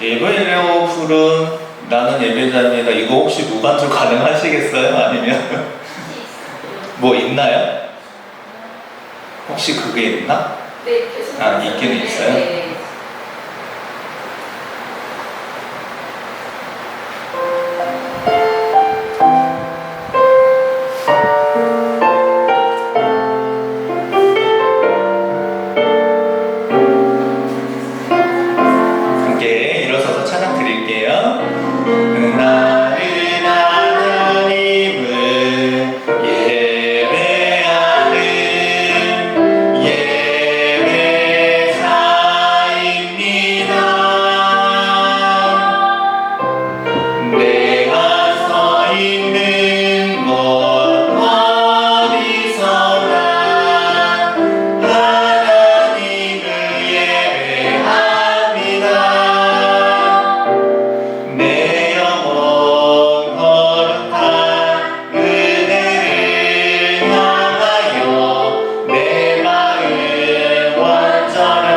예배로 부른 나는 예배자입니다. 이거 혹시 무반주 가능하시겠어요? 아니면 뭐 있나요? 혹시 그게 있나? 네, 있기는 있어요? 네. 함께 일어서서 찬양 드릴게요. 나는 하나님을 예배하는 예배자입니다. 내가 서 있는 곳 어디서나 하나님을 예배합니다. 내 영혼 거룩한 은혜를 향하여 내 마음 완전한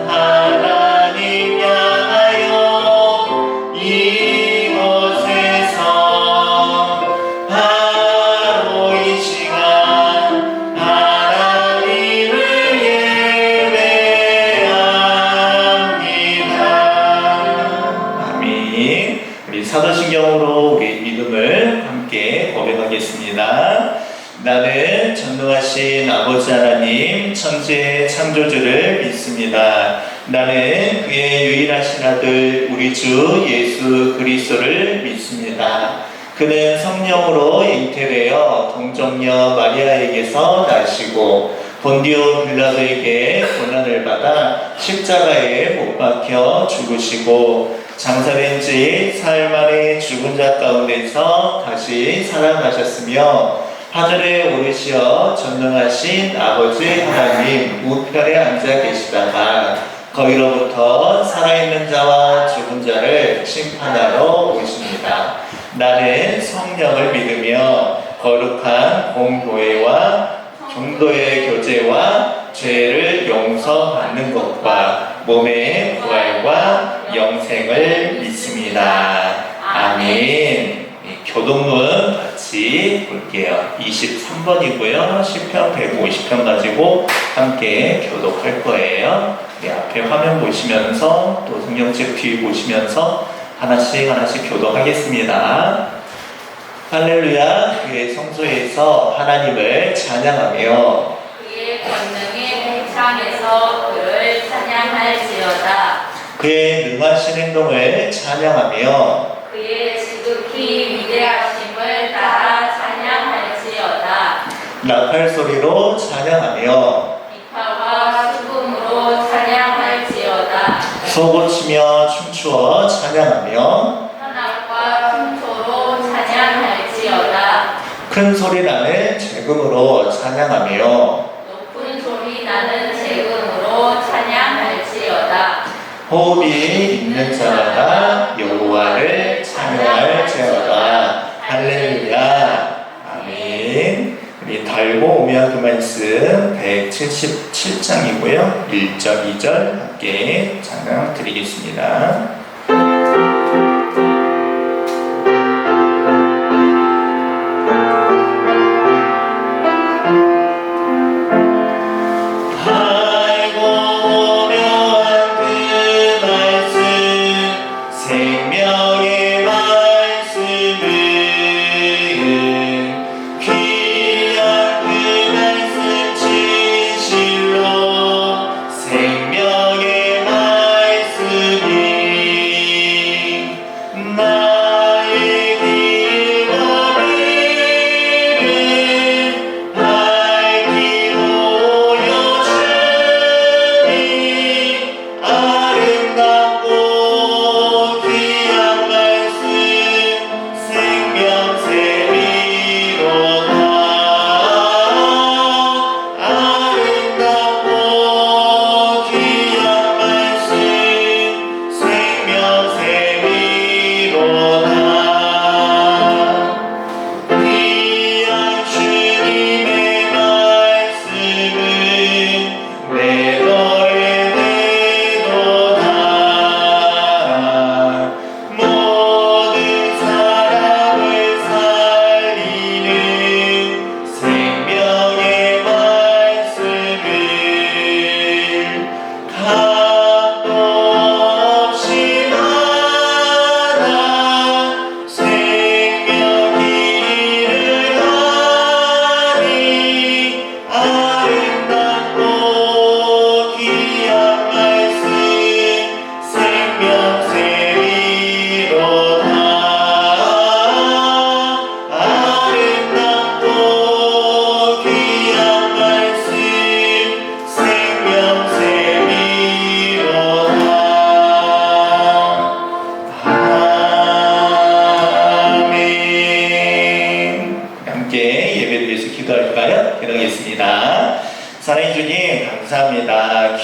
하나님 향하여 이곳에서 바로 이 시간 하나님을 예배합니다. 아멘. 우리 사도신경으로 우리 믿음을 함께 고백하겠습니다. 나는 전능하신 아버지 하나님 천지의 창조주를 믿습니다. 나는 그의 유일하신 아들 우리 주 예수 그리스도를 믿습니다. 그는 성령으로 잉태되어 동정녀 마리아에게서 나시고 본디오 빌라도에게 고난을 받아 십자가에 못 박혀 죽으시고 장사된 지 사흘 만에 죽은 자 가운데서 다시 살아나셨으며 하늘에 오르시어 전능하신 아버지 하나님 우편에 앉아 계시다가 거기로부터 살아있는 자와 죽은 자를 심판하러 오십니다. 나는 성령을 믿으며 거룩한 공교회와 종도의 교제와 죄를 용서받는 것과 몸의 부활과 영생을 믿습니다. 아멘. 교동문 같이 볼게요. 23번이고요. 시편 150편 가지고 함께 교독할 거예요. 앞에 화면 보시면서 또 성경책 뒤 보시면서 하나씩 교독하겠습니다. 할렐루야. 그의 성소에서 하나님을 찬양하며 그의 권능의 백창에서 그를 찬양할지어다. 그의 능하신 행동을 찬양하며 그의 지극히 위대하심을 따라 찬양할지어다. 나팔 소리로 찬양하며 기타와 수금으로 찬양할지어다. 소고치며 춤추어 찬양하며 현악과 춤소로 찬양할지어다. 큰 소리 나는 재금으로 찬양하며 높은 소리 나는 재금으로 찬양할지어다. 호흡이 있는 자마다 여호와를 찬양할지어다. 할렐루야. 아멘. 우리 달고 오면 그 말씀 177장이고요 1절 2절 함께 찬양 드리겠습니다. 생명의 말씀은 귀한 그 말씀 진실로 생명의 말씀이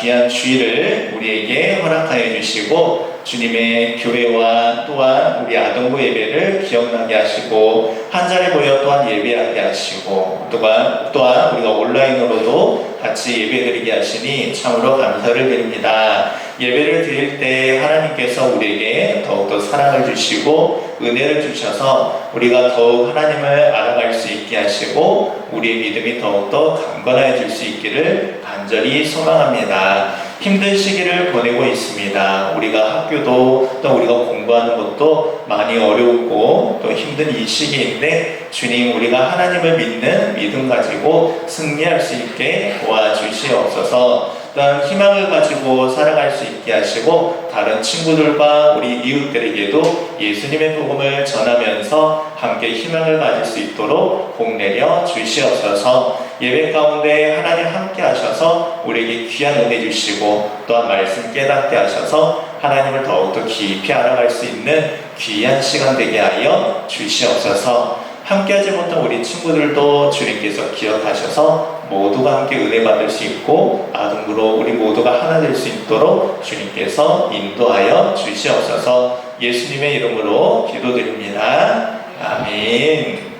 귀한 주일을 우리에게 허락하여 주시고 주님의 교회와 또한 우리 아동부 예배를 기억나게 하시고 한 자리에 모여 또한 예배하게 하시고 또한 우리가 온라인으로도 같이 예배드리게 하시니 참으로 감사를 드립니다. 예배를 드릴 때 하나님께서 우리에게 더욱더 사랑을 주시고 은혜를 주셔서 우리가 더욱 하나님을 알아갈 수 있게 하시고 우리의 믿음이 더욱더 강건해질 수 있기를 간절히 소망합니다. 힘든 시기를 보내고 있습니다. 우리가 학교도 또 우리가 공부하는 것도 많이 어렵고 또 힘든 이 시기인데 주님, 우리가 하나님을 믿는 믿음 가지고 승리할 수 있게 도와주시옵소서. 또한 희망을 가지고 살아갈 수 있게 하시고 다른 친구들과 우리 이웃들에게도 예수님의 복음을 전하면서 함께 희망을 가질 수 있도록 복내려 주시옵소서. 예배 가운데 하나님 함께 하셔서 우리에게 귀한 은혜 주시고 또한 말씀 깨닫게 하셔서 하나님을 더욱더 깊이 알아갈 수 있는 귀한 시간 되게 하여 주시옵소서. 함께하지 못한 우리 친구들도 주님께서 기억하셔서 모두가 함께 은혜 받을 수 있고 아동부로 우리 모두가 하나 될 수 있도록 주님께서 인도하여 주시옵소서. 예수님의 이름으로 기도드립니다. 아멘.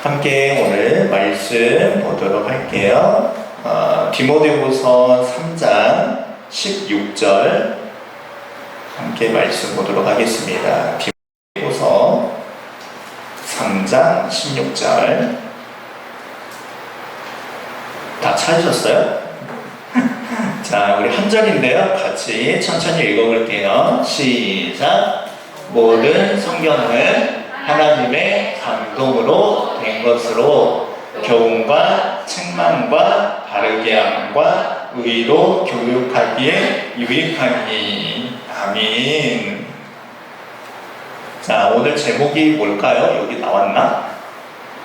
함께 오늘 말씀 보도록 할게요. 디모데후서 3장 16절 함께 말씀 보도록 하겠습니다. 디모데후서 3장 16절 다 찾으셨어요? 자, 우리 한 절인데요. 같이 천천히 읽어볼게요. 시작. 모든 성경은 하나님의 감동으로 된 것으로 교훈과 책망과 바르게 함과 의로 교육하기에 유익하니. 아멘. 자, 오늘 제목이 뭘까요? 여기 나왔나?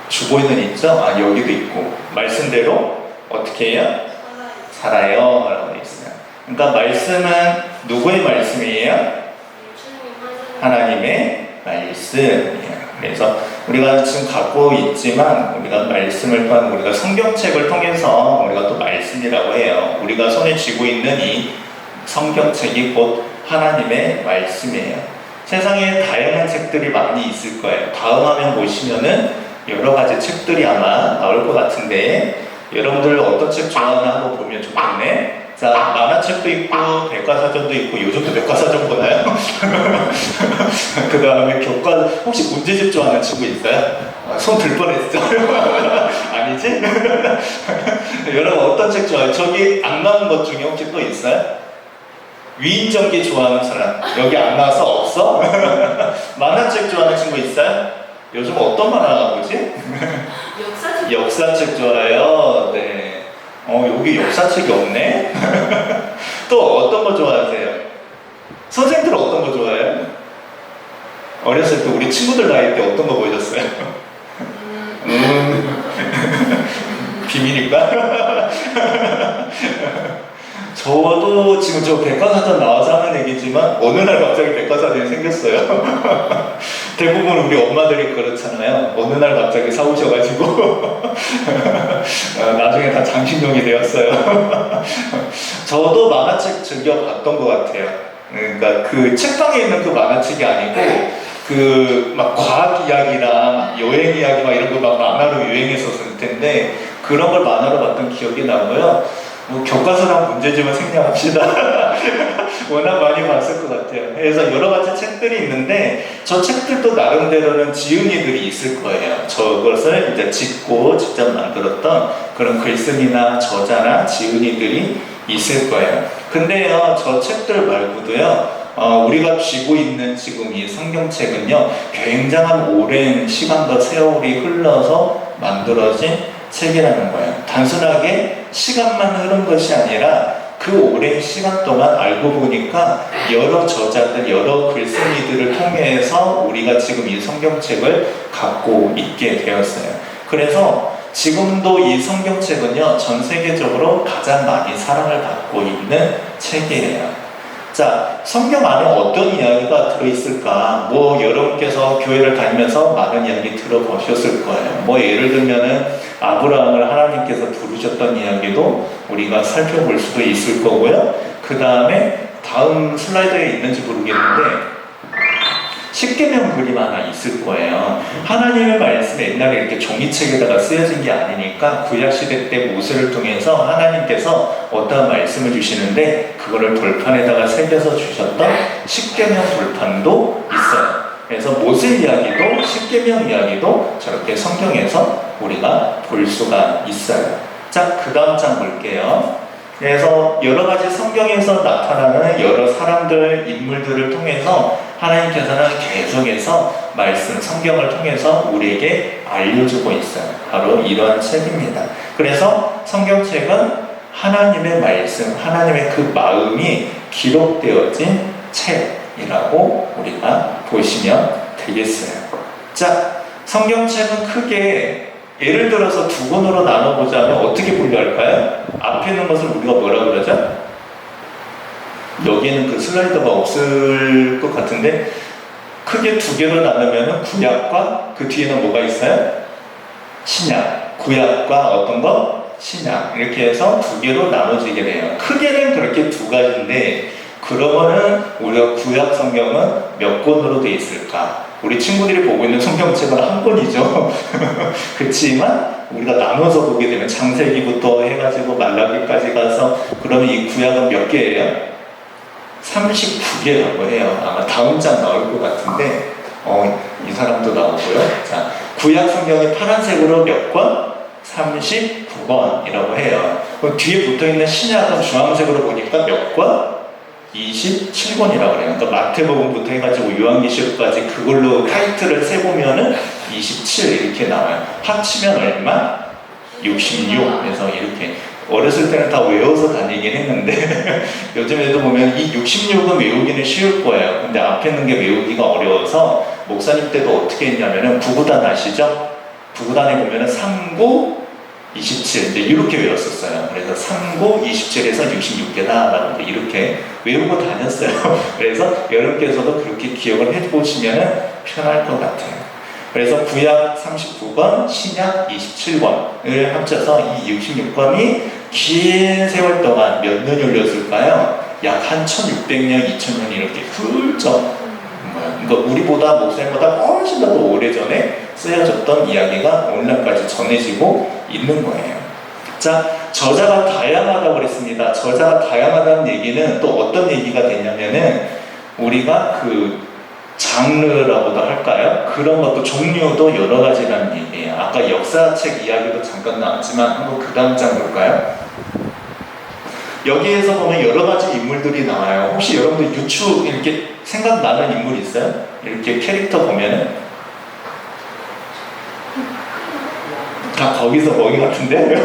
주보에는 있죠? 아, 여기도 있고. 말씀대로 어떻게 해요? 살아요. 라고 되어 있어요. 그러니까 말씀은 누구의 말씀이에요? 하나님의 말씀이에요. 그래서 우리가 지금 갖고 있지만 우리가 말씀을 또한 우리가 성경책을 통해서 우리가 또 말씀이라고 해요. 우리가 손에 쥐고 있는 이 성경책이 곧 하나님의 말씀이에요. 세상에 다양한 책들이 많이 있을 거예요. 다음 화면 보시면은 여러 가지 책들이 아마 나올 것 같은데 여러분들 어떤 책 좋아하나 한번 보면 좋겠네. 자, 만화책도 있고 백과사전도 있고 요즘도 백과사전 보나요? 그 다음에 교과 혹시 문제집 좋아하는 친구 있어요? 손 들 뻔했죠? 아니지? 여러분 어떤 책 좋아해요? 저기 안 나온 것 중에 혹시 또 있어요? 위인전기 좋아하는 사람 여기 안 나와서 없어? 만화책 좋아하는 친구 있어요? 요즘 어떤 만화가 보지? 역사책 좋아해요. 네. 여기 역사책이 없네? 또 어떤 거 좋아하세요? 선생님들 어떤 거 좋아해요? 어렸을 때 우리 친구들 나이 때 어떤 거 보셨어요? 비밀일까? 저도 지금 저 백과사전 나와서 하는 얘기지만 어느 날 갑자기 백과사전이 생겼어요. 대부분 우리 엄마들이 그렇잖아요. 어느 날 갑자기 사오셔가지고 나중에 다 장식용이 되었어요. 저도 만화책 즐겨 봤던 것 같아요. 그러니까 그 책방에 있는 그 만화책이 아니고 그 막 과학 이야기나 여행 이야기 막 이런 거 막 만화로 유행했었을 텐데 그런 걸 만화로 봤던 기억이 나고요. 뭐 교과서랑 문제집은 생략합시다. 워낙 많이 봤을 것 같아요. 그래서 여러 가지 책들이 있는데 저 책들도 나름대로는 지은이들이 있을 거예요. 저것을 이제 짓고 직접 만들었던 그런 글쓴이나 저자나 지은이들이 있을 거예요. 근데요, 저 책들 말고도요, 우리가 쥐고 있는 지금 이 성경책은요, 굉장한 오랜 시간과 세월이 흘러서 만들어진 책이라는 거예요. 단순하게 시간만 흐른 것이 아니라 그 오랜 시간 동안 알고 보니까 여러 저자들, 여러 글쓴이들을 통해서 우리가 지금 이 성경책을 갖고 있게 되었어요. 그래서 지금도 이 성경책은요, 전 세계적으로 가장 많이 사랑을 받고 있는 책이에요. 자, 성경 안에 어떤 이야기가 들어있을까? 뭐 여러분께서 교회를 다니면서 많은 이야기 들어보셨을 거예요. 뭐 예를 들면은 아브라함을 하나님께서 부르셨던 이야기도 우리가 살펴볼 수도 있을 거고요. 그 다음에 다음 슬라이드에 있는지 모르겠는데 십계명 그림 하나 있을 거예요. 하나님의 말씀이 옛날에 이렇게 종이책에다가 쓰여진 게 아니니까 구약시대 때 모세를 통해서 하나님께서 어떤 말씀을 주시는데 그거를 돌판에다가 새겨서 주셨던 십계명 돌판도 있어요. 그래서 모세 이야기도 십계명 이야기도 저렇게 성경에서 우리가 볼 수가 있어요. 자, 그 다음 장 볼게요. 그래서 여러 가지 성경에서 나타나는 여러 사람들, 인물들을 통해서 하나님께서는 계속해서 말씀, 성경을 통해서 우리에게 알려주고 있어요. 바로 이러한 책입니다. 그래서 성경책은 하나님의 말씀, 하나님의 그 마음이 기록되어진 책이라고 우리가 보시면 되겠어요. 자, 성경책은 크게 예를 들어서 두 권으로 나눠보자면 어떻게 분류할까요? 앞에 있는 것을 우리가 뭐라 그러죠? 여기에는 그 슬라이드가 없을 것 같은데 크게 두 개로 나누면 구약과 그 뒤에는 뭐가 있어요? 신약. 구약과 어떤 거? 신약. 이렇게 해서 두 개로 나눠지게 돼요. 크게는 그렇게 두 가지인데 그러면은 우리가 구약 성경은 몇 권으로 돼 있을까? 우리 친구들이 보고 있는 성경책은 한 권이죠. 그렇지만 우리가 나눠서 보게 되면 창세기부터 해가지고 말라기까지 가서 그러면 이 구약은 몇 개예요? 39개라고 해요. 아마 다음 장 나올 것 같은데 이 사람도 나오고요. 자, 구약 성경이 파란색으로 몇 권? 39권이라고 해요. 뒤에 붙어있는 신약은 주황색으로 보니까 몇 권? 27권이라고 그래요. 그러니까 마태복음부터 해가지고 요한계시록까지 그걸로 타이틀을 세보면은 27 이렇게 나와요. 합치면 얼마? 66. 그래서 이렇게 어렸을 때는 다 외워서 다니긴 했는데 요즘에도 보면 이 66은 외우기는 쉬울 거예요. 근데 앞에 있는 게 외우기가 어려워서 목사님 때도 어떻게 했냐면은 구구단 아시죠? 구구단에 보면은 39 27 이제 이렇게 외웠었어요. 그래서 39, 27에서 66개다 이렇게 외우고 다녔어요. 그래서 여러분께서도 그렇게 기억을 해보시면 편할 것 같아요. 그래서 구약 39권, 신약 27권을 합쳐서 이 66권이 긴 세월 동안 몇 년이 흘렸을까요? 약 한 1600년, 2000년 이렇게 훌쩍 그러니까 우리보다 목사님보다 훨씬 더 오래전에 쓰여졌던 이야기가 오늘날까지 전해지고 있는 거예요. 자, 저자가 다양하다고 그랬습니다. 저자가 다양하다는 얘기는 또 어떤 얘기가 되냐면은 우리가 그 장르라고도 할까요? 그런 것도 종류도 여러 가지라는 얘기예요. 아까 역사책 이야기도 잠깐 나왔지만 한번 그 다음 장 볼까요? 여기에서 보면 여러 가지 인물들이 나와요. 혹시 여러분들 유추 이렇게 생각나는 인물 있어요? 이렇게 캐릭터 보면은 다 거기서 거기 같은데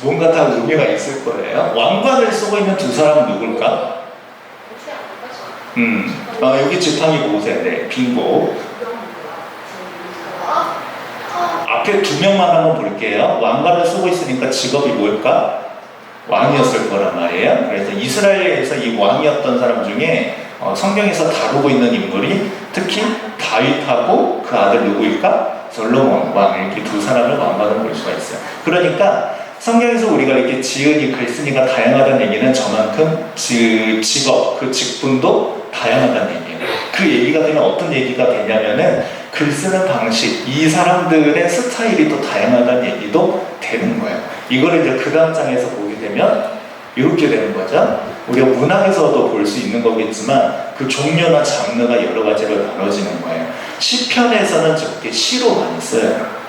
뭔가 다 의미가 있을 거예요. 왕관을 쓰고 있는 두 사람은 누굴까? 여기 지팡이 보세요. 네, 빙고. 앞에 두 명만 한번 볼게요. 왕관을 쓰고 있으니까 직업이 뭘까? 왕이었을 거란 말이에요. 그래서 이스라엘에서 이 왕이었던 사람 중에 성경에서 다루고 있는 인물이 특히 다윗하고 그 아들 누구일까? 솔로몬 왕 이렇게 두 사람을 왕관을 볼 수가 있어요. 그러니까 성경에서 우리가 이렇게 지은이 글쓴이가 다양하다는 얘기는 저만큼 직업, 그 직분도 다양하다는 얘기예요. 그 얘기가 되면 어떤 얘기가 되냐면은 글 쓰는 방식, 이 사람들의 스타일이 또 다양하다는 얘기도 되는 거예요. 이거를 이제 그 다음 장에서 보게 되면 이렇게 되는 거죠. 우리가 문학에서도 볼 수 있는 거겠지만 그 종류나 장르가 여러 가지로 나눠지는 거예요. 시편에서는 저렇게 시로 많이 써요.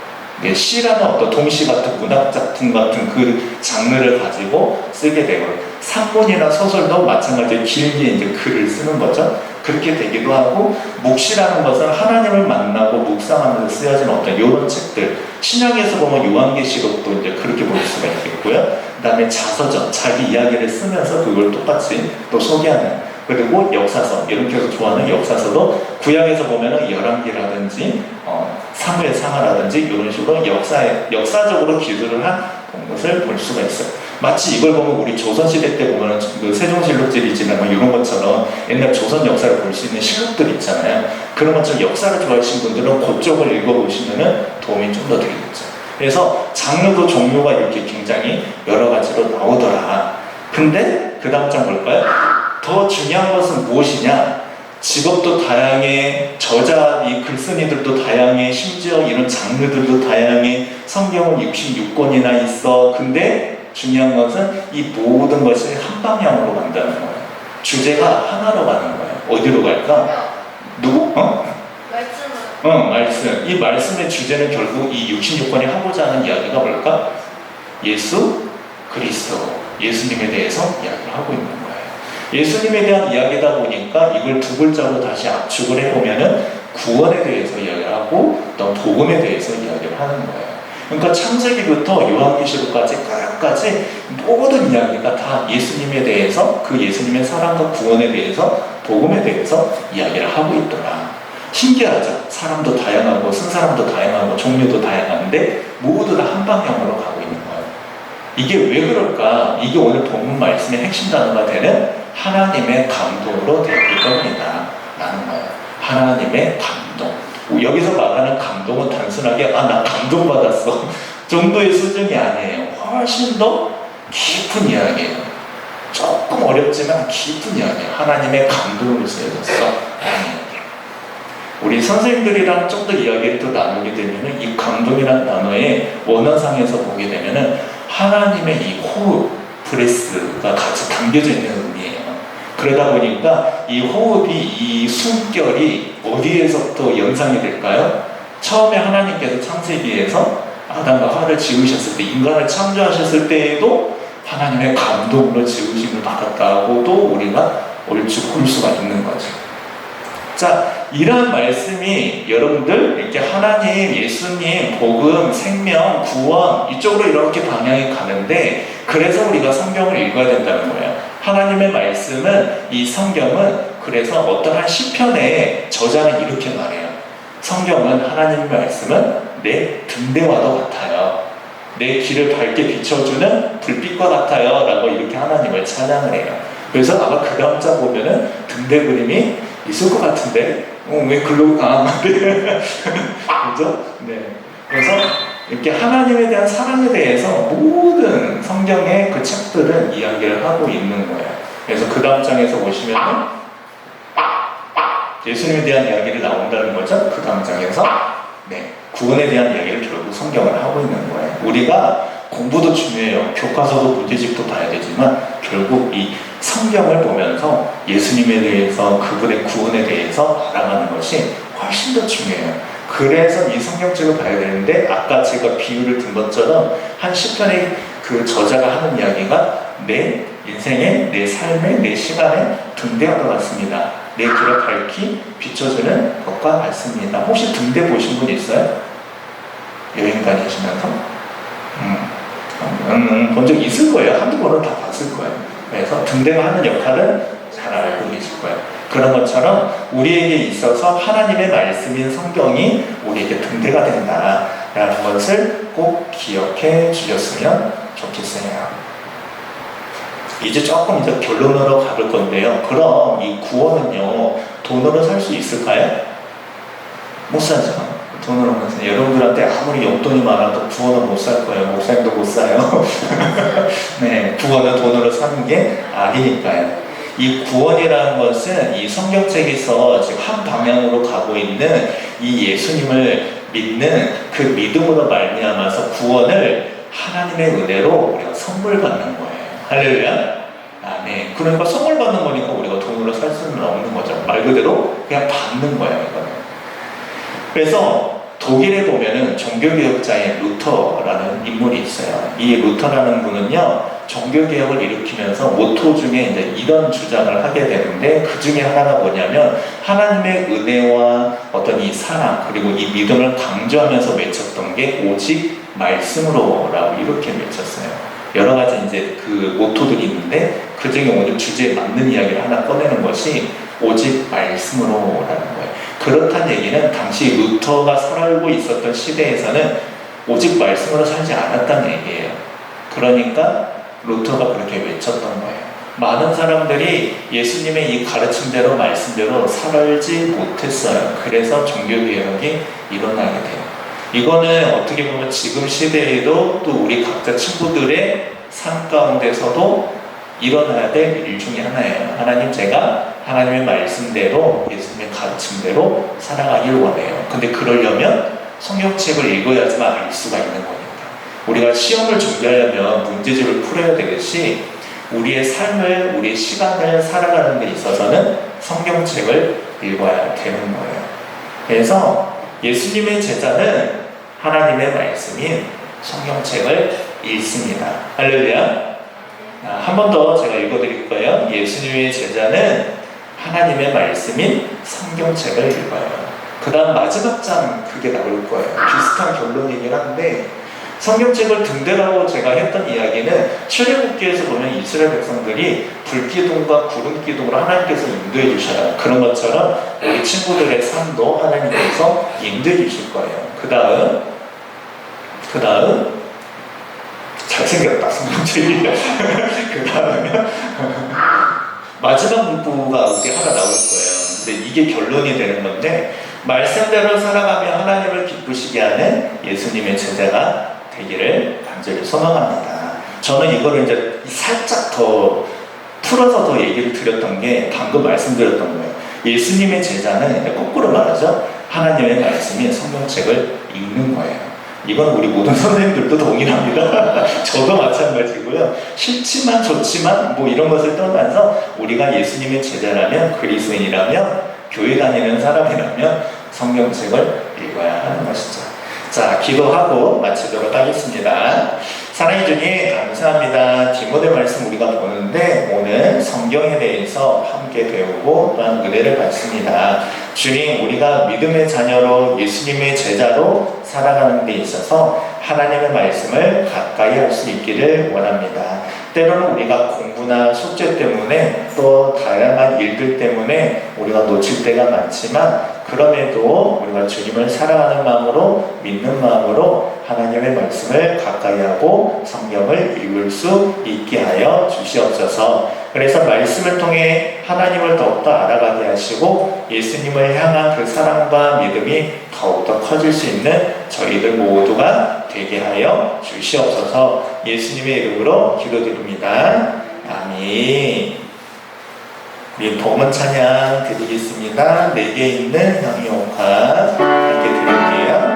시라는 어떤 동시 같은 문학 작품 같은 그 장르를 가지고 쓰게 되고 산문이나 소설도 마찬가지로 길게 이제 글을 쓰는 거죠. 그렇게 되기도 하고 묵시라는 것은 하나님을 만나고 묵상하면서 쓰여진 어떤 이런 책들 신약에서 보면 요한계시록도 이제 그렇게 볼 수가 있겠고요. 그 다음에 자서전 자기 이야기를 쓰면서 그걸 똑같이 또 소개하는 그리고 역사서 이렇게 해서 좋아하는 역사서도 구약에서 보면은 열왕기라든지 사무엘상하라든지 이런 식으로 역사적으로 기술을 한 것을 볼 수가 있어요. 마치 이걸 보면 우리 조선시대 때 보면은 그 세종실록집이지나 뭐 이런 것처럼 옛날 조선 역사를 볼 수 있는 실록들 있잖아요. 그런 것처럼 역사를 좋아하시는 분들은 그쪽을 읽어보시면은 도움이 좀 더 되겠죠. 그래서 장르도 종류가 이렇게 굉장히 여러 가지로 나오더라. 근데 그 다음 장 볼까요? 더 중요한 것은 무엇이냐? 직업도 다양해, 저자, 이 글쓴이들도 다양해, 심지어 이런 장르들도 다양해, 성경은 66권이나 있어. 근데 중요한 것은 이 모든 것이 한 방향으로 간다는 거예요. 주제가 하나로 가는 거예요. 어디로 갈까? 누구? 말씀은 말씀. 이 말씀의 주제는 결국 이 66권이 하고자 하는 이야기가 뭘까? 예수 그리스도, 예수님에 대해서 이야기를 하고 있는 거예요. 예수님에 대한 이야기다 보니까 이걸 두 글자로 다시 압축을 해보면은 구원에 대해서 이야기를 하고 또 복음에 대해서 이야기를 하는 거예요. 그러니까 창세기부터 요한계시록까지 끝까지 모든 이야기가 다 예수님에 대해서, 그 예수님의 사랑과 구원에 대해서, 복음에 대해서 이야기를 하고 있더라. 신기하죠? 사람도 다양하고 쓴사람도 다양하고 종류도 다양한데 모두 다 한 방향으로 가고 있는 거예요. 이게 왜 그럴까? 이게 오늘 본문 말씀의 핵심 단어가 되는 하나님의 감동으로 되었기 때문이다 라는 거예요. 하나님의 감동. 여기서 말하는 감동은 단순하게 나 감동받았어 정도의 수준이 아니에요. 훨씬 더 깊은 이야기예요. 조금 어렵지만 깊은 이야기예요. 하나님의 감동으로 쓰여졌어. 우리 선생님들이랑 좀 더 이야기를 또 나누게 되면은 이 감동이라는 단어의 원어상에서 보게 되면은 하나님의 이 호흡, 브레스가 같이 담겨져 있는 의미예요. 그러다 보니까 이 호흡이, 이 숨결이 어디에서부터 연상이 될까요? 처음에 하나님께서 창세기에서 아담과 하와를 지으셨을 때, 인간을 창조하셨을 때에도 하나님의 감동으로 지으심을 받았다고도 우리가 얼추 볼 수가 있는 거죠. 자, 이러한 말씀이 여러분들 이렇게 하나님, 예수님, 복음, 생명, 구원 이쪽으로 이렇게 방향이 가는데, 그래서 우리가 성경을 읽어야 된다는 거예요. 하나님의 말씀은, 이 성경은 그래서 어떠한 시편의 저자는 이렇게 말해요. 성경은, 하나님의 말씀은 내 등대와도 같아요. 내 길을 밝게 비춰주는 불빛과 같아요 라고 이렇게 하나님을 찬양을 해요. 그래서 아마 그 다음 장 보면은 등대 그림이 있을 것 같은데 왜 글로 가? 그죠? 네. 그래서 이렇게 하나님에 대한 사랑에 대해서 모든 성경의 그 책들은 이야기를 하고 있는 거예요. 그래서 그 다음 장에서 보시면은 예수님에 대한 이야기를 나온다는 거죠. 그 다음 장에서 구원에 대한 이야기를 결국 성경을 하고 있는 거예요. 우리가 공부도 중요해요. 교과서도 문제집도 봐야 되지만 결국 이 성경을 보면서 예수님에 대해서, 그분의 구원에 대해서 알아가는 것이 훨씬 더 중요해요. 그래서 이 성경책을 봐야 되는데, 아까 제가 비유를 든 것처럼 한 시편의 그 저자가 하는 이야기가 내 인생의, 내 삶의, 내 시간의 등대와 같습니다. 내 길을 밝히 비춰주는 것과 같습니다. 혹시 등대 보신 분 있어요? 여행 다니시면서? 본 적 있을 거예요. 한두 번은 다 봤을 거예요. 그래서 등대가 하는 역할은 잘 알고 계실 거예요. 그런 것처럼 우리에게 있어서 하나님의 말씀인 성경이 우리에게 등대가 된다라는 것을 꼭 기억해 주셨으면 좋겠어요. 이제 조금 이제 결론으로 가볼 건데요. 그럼 이 구원은요, 돈으로 살 수 있을까요? 못 사죠. 돈으로 못 사요. 여러분들한테 아무리 용돈이 많아도 구원은 못 살 거예요. 목사님도 못 사요. 네, 구원은 돈으로 사는 게 아니니까요. 이 구원이라는 것은 이 성경책에서 지금 한 방향으로 가고 있는 이 예수님을 믿는 그 믿음으로 말미암아서 구원을 하나님의 은혜로 우리가 선물 받는 거예요. 할렐루야. 아멘. 그러니까 선물 받는 거니까 우리가 돈으로 살 수는 없는 거죠. 말 그대로 그냥 받는 거예요, 이거는. 그래서 독일에 보면은 종교개혁자인 루터라는 인물이 있어요. 이 루터라는 분은요, 종교개혁을 일으키면서 모토 중에 이제 이런 주장을 하게 되는데, 그 중에 하나가 뭐냐면, 하나님의 은혜와 어떤 이 사랑, 그리고 이 믿음을 강조하면서 외쳤던 게 오직 말씀으로라고 이렇게 외쳤어요. 여러 가지 이제 그 모토들이 있는데, 그 중에 오늘 주제에 맞는 이야기를 하나 꺼내는 것이 오직 말씀으로라는 거예요. 그렇다는 얘기는 당시 루터가 살고 있었던 시대에서는 오직 말씀으로 살지 않았다는 얘기예요. 그러니까 루터가 그렇게 외쳤던 거예요. 많은 사람들이 예수님의 이 가르침대로 말씀대로 살지 못했어요. 그래서 종교개혁이 일어나게 돼요. 이거는 어떻게 보면 지금 시대에도 또 우리 각자 친구들의 삶 가운데서도 일어나야 될 일 중에 하나예요. 하나님, 제가 하나님의 말씀대로 예수님의 가르침대로 살아가길 원해요. 근데 그러려면 성경책을 읽어야지만 알 수가 있는 겁니다. 우리가 시험을 준비하려면 문제집을 풀어야 되듯이 우리의 삶을, 우리의 시간을 살아가는 데 있어서는 성경책을 읽어야 되는 거예요. 그래서 예수님의 제자는 하나님의 말씀인 성경책을 읽습니다. 할렐루야. 한 번 더 제가 읽어드릴 거예요. 예수님의 제자는 하나님의 말씀인 성경책을 읽어요. 그 다음 마지막 장 그게 나올 거예요. 비슷한 결론이긴 한데, 성경책을 등대라고 제가 했던 이야기는 출애굽기에서 보면 이스라엘 백성들이 불기둥과 구름기둥으로 하나님께서 인도해 주셔요. 그런 것처럼 우리 친구들의 삶도 하나님께서 인도해 주실 거예요. 그 다음 잘생겼다 성경책이. 그 다음에 마지막 문구가 어떻게 하나 나올 거예요. 근데 이게 결론이 되는 건데, 말씀대로 살아가며 하나님을 기쁘시게 하는 예수님의 제자가 되기를 간절히 소망합니다. 저는 이거를 이제 살짝 더 풀어서 더 얘기를 드렸던 게 방금 말씀드렸던 거예요. 예수님의 제자는 거꾸로 말하죠. 하나님의 말씀인 성경책을 읽는 거예요. 이건 우리 모든 선생님들도 동일합니다. 저도 마찬가지고요. 싫지만 좋지만 뭐 이런 것을 떠나서 우리가 예수님의 제자라면, 그리스도인이라면, 교회 다니는 사람이라면 성경책을 읽어야 하는 것이죠. 자, 기도하고 마치도록 하겠습니다. 사랑해 주님 감사합니다. 디모데 말씀 우리가 보는데 오늘 성경에 대해서 함께 배우고 또한 은혜를 받습니다. 주님, 우리가 믿음의 자녀로 예수님의 제자로 살아가는 데 있어서 하나님의 말씀을 가까이 할 수 있기를 원합니다. 때로는 우리가 공부나 숙제 때문에 또 다양한 일들 때문에 우리가 놓칠 때가 많지만, 그럼에도 우리가 주님을 사랑하는 마음으로, 믿는 마음으로 하나님의 말씀을 가까이 하고 성경을 읽을 수 있게 하여 주시옵소서. 그래서 말씀을 통해 하나님을 더욱더 알아가게 하시고 예수님을 향한 그 사랑과 믿음이 더욱더 커질 수 있는 저희들 모두가 되게 하여 주시옵소서. 예수님의 이름으로 기도드립니다. 아멘. 우리 복음 찬양 드리겠습니다. 내게 있는 향유옥화 함께 드릴게요.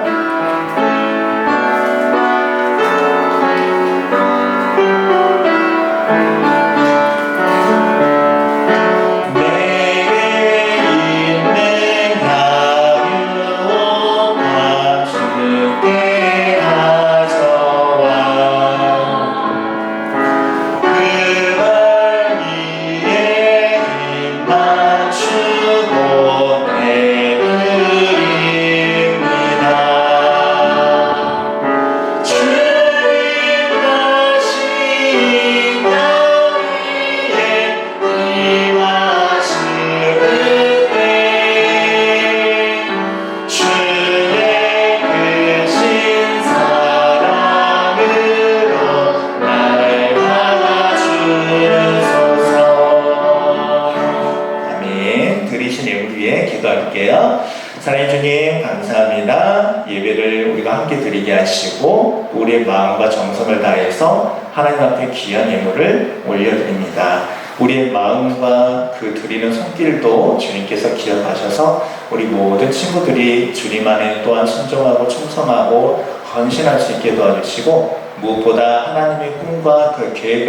사랑해 주님 감사합니다. 예배를 우리가 함께 드리게 하시고 우리의 마음과 정성을 다해서 하나님 앞에 귀한 예물을 올려드립니다. 우리의 마음과 그 드리는 손길도 주님께서 기억하셔서 우리 모든 친구들이 주님 안에 또한 순종하고 충성하고 헌신할 수 있게 도와주시고, 무엇보다 하나님의 꿈과 그 계획을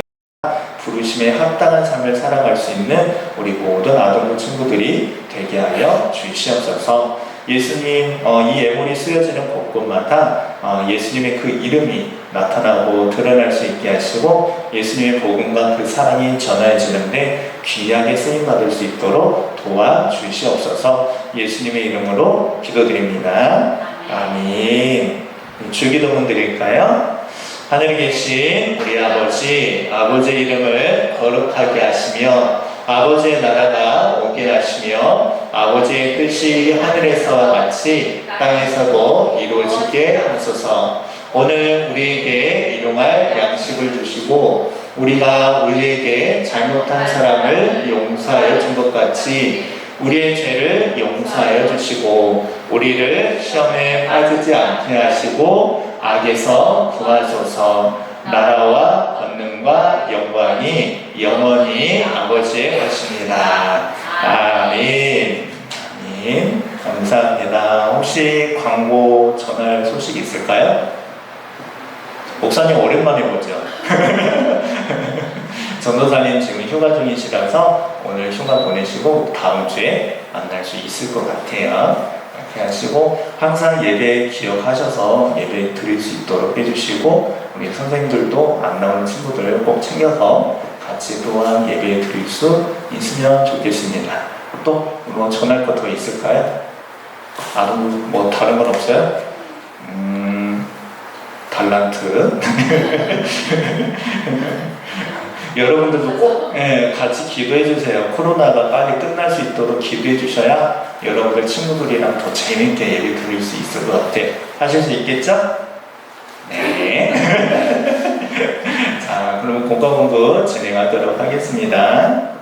부르심에 합당한 삶을 살아갈 수 있는 우리 모든 아동부 친구들이 되게 하여 주시옵소서. 예수님, 이 예물이 쓰여지는 곳곳마다 예수님의 그 이름이 나타나고 드러날 수 있게 하시고 예수님의 복음과 그 사랑이 전해지는데 귀하게 쓰임받을 수 있도록 도와주시옵소서. 예수님의 이름으로 기도드립니다. 아멘. 주기도문 드릴까요? 하늘에 계신 우리 아버지, 아버지의 이름을 거룩하게 하시며 아버지의 나라가 오게 하시며 아버지의 뜻이 하늘에서와 같이 땅에서도 이루어지게 하소서. 오늘 우리에게 일용할 양식을 주시고 우리가 우리에게 잘못한 사람을 용서하여 준 것 같이 우리의 죄를 용서하여 주시고 우리를 시험에 빠지지 않게 하시고 악에서 구하소서. 나라와 권능과 영광이 영원히 아버지의 것입니다. 아멘. 아멘. 감사합니다. 혹시 광고 전할 소식 있을까요? 목사님 오랜만에 보죠. 전도사님 지금 휴가 중이시라서 오늘 휴가 보내시고 다음 주에 만날 수 있을 것 같아요. 이렇게 하시고 항상 예배 기억하셔서 예배 드릴 수 있도록 해주시고 우리 선생님들도 안 나오는 친구들을 꼭 챙겨서 같이 또한 예배 드릴 수 있으면 좋겠습니다. 또 뭐 전할 거 더 있을까요? 뭐 다른 건 없어요? 달란트. 여러분들도 꼭 같이 기도해 주세요. 코로나가 빨리 끝날 수 있도록 기도해 주셔야 여러분들 친구들이랑 더 재밌게 예배 드릴 수 있을 것 같아요. 하실 수 있겠죠? 네. 자, 그럼 공과 공부 진행하도록 하겠습니다.